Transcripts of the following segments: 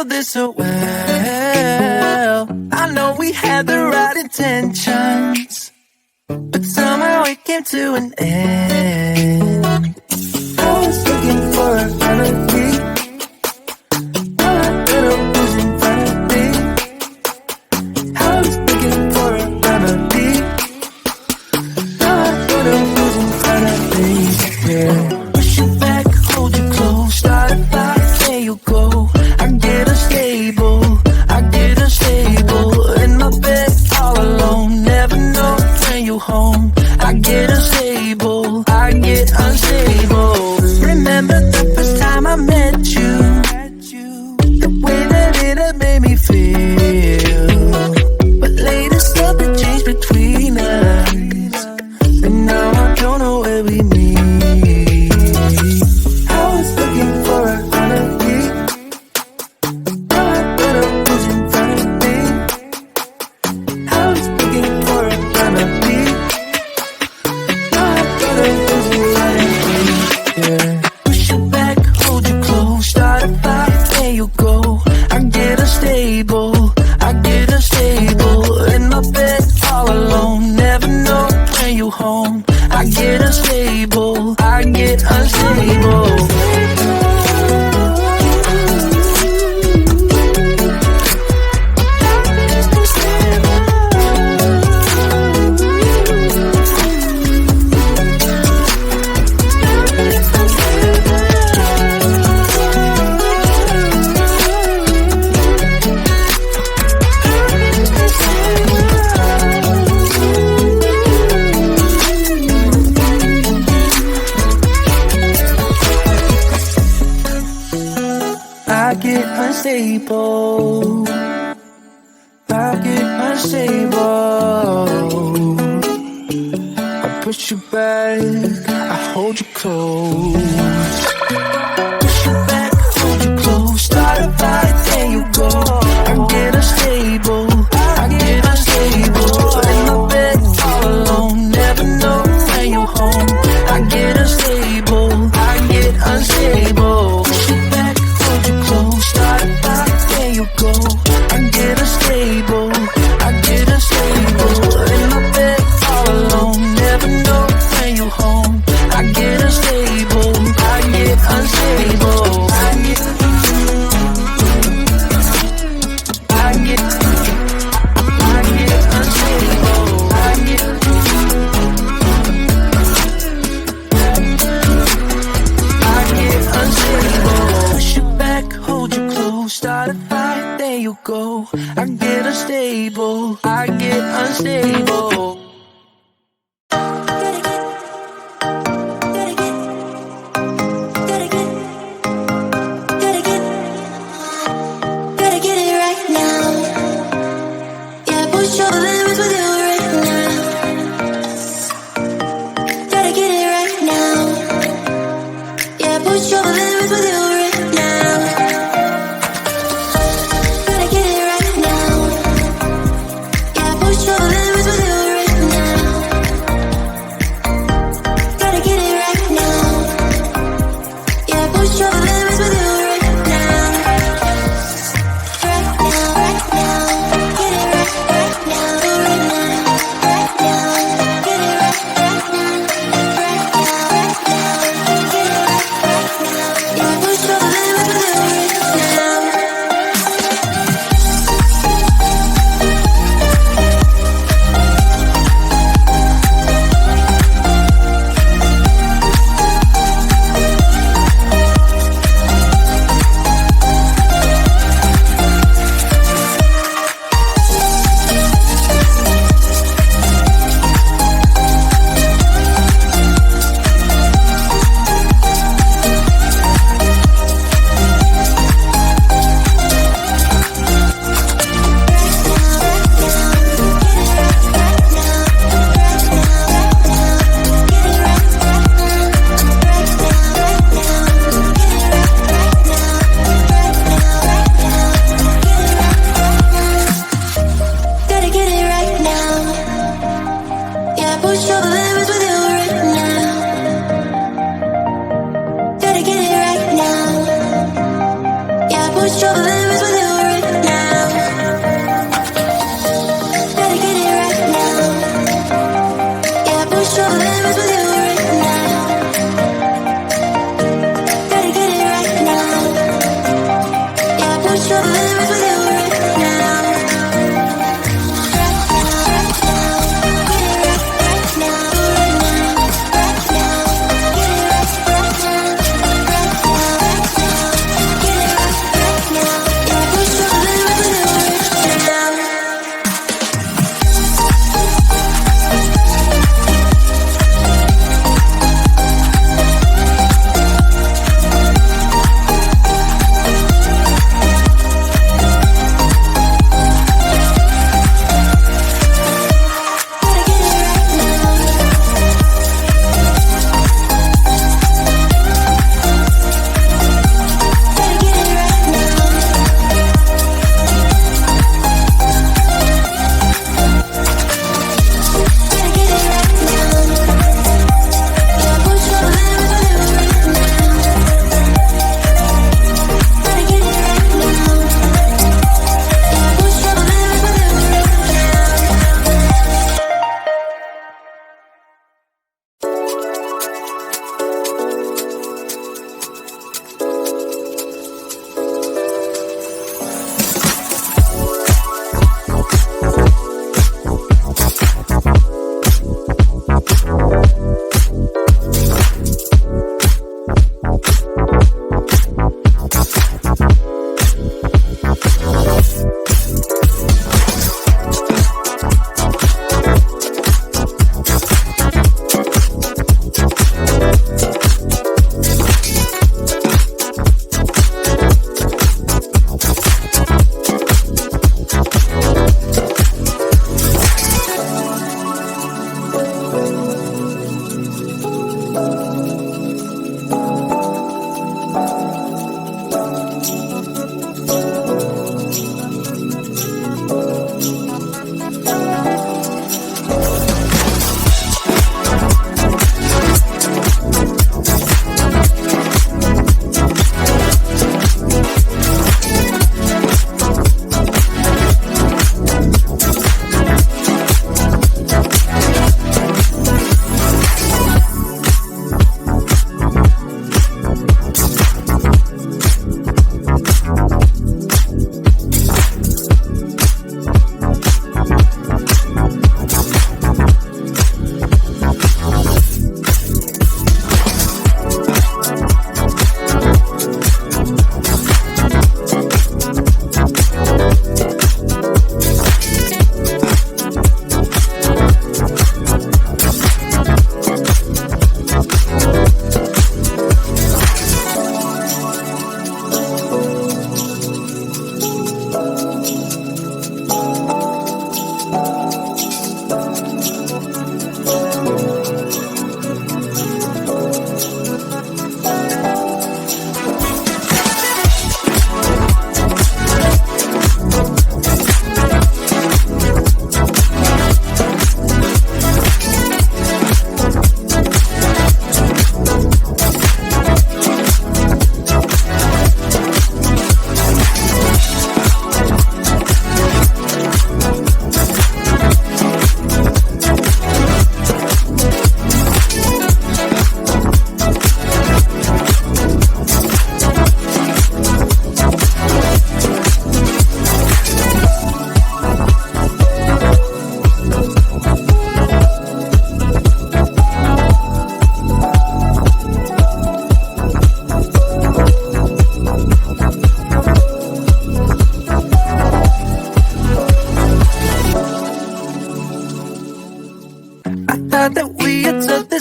handle this so well. I know we had the right intentions, but somehow it came to an end. I was looking for a remedy. All I thought was in front of me. I was looking for a remedy. All I thought was in front of me. Yeah. Push you back, hold you close, start a fight, there you go. I get unstable, in my bed all alone. Never know when you home. I get unstable, Remember the first time I met you, the way that it had made me feel. But later something changed between us, and now I don't know where we meet. I was looking for a remedy. All I thought was in front of me. I was looking for a remedy. All I thought was in front of me. Yeah. Push you back, hold you close, start a fight, there you go. I get unstable, in my bed all alone. Never know when you home. I get unstable, I push you back, I hold you close. Push you back, hold you close, start a fight, there you go. I get unstable, in my bed all alone. Never know when you home. I get unstable, Push you back, hold you close, start a fight, there you go. I get unstable, in my bed all alone. Never know when you home. I get unstable, unstable. Push you back, hold you close, start a fight, there you go. I get unstable, unstable.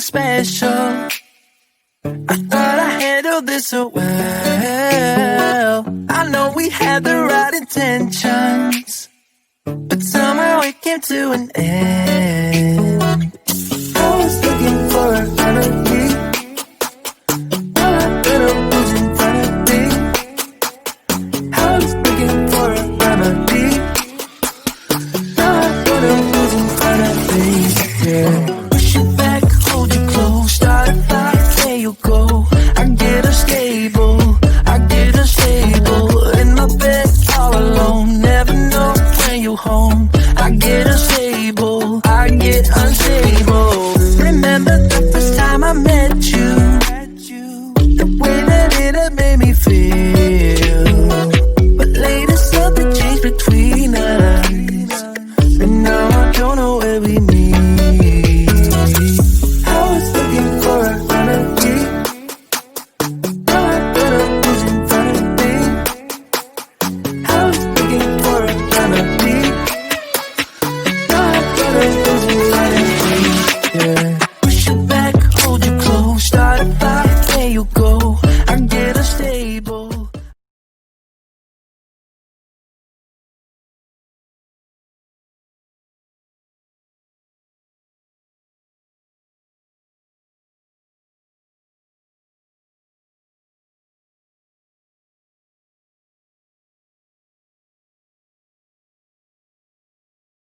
special. I thought I handled this so well. I know we had the right intentions, but somehow it came to an end. I was looking for a remedy. All I better was in front of me. I was looking for a remedy. All I better was in front of me. Yeah. Push it back, hold you close, start a fire, there you go. I get her stable, in my bed all alone. Never know when you home. I get her stable.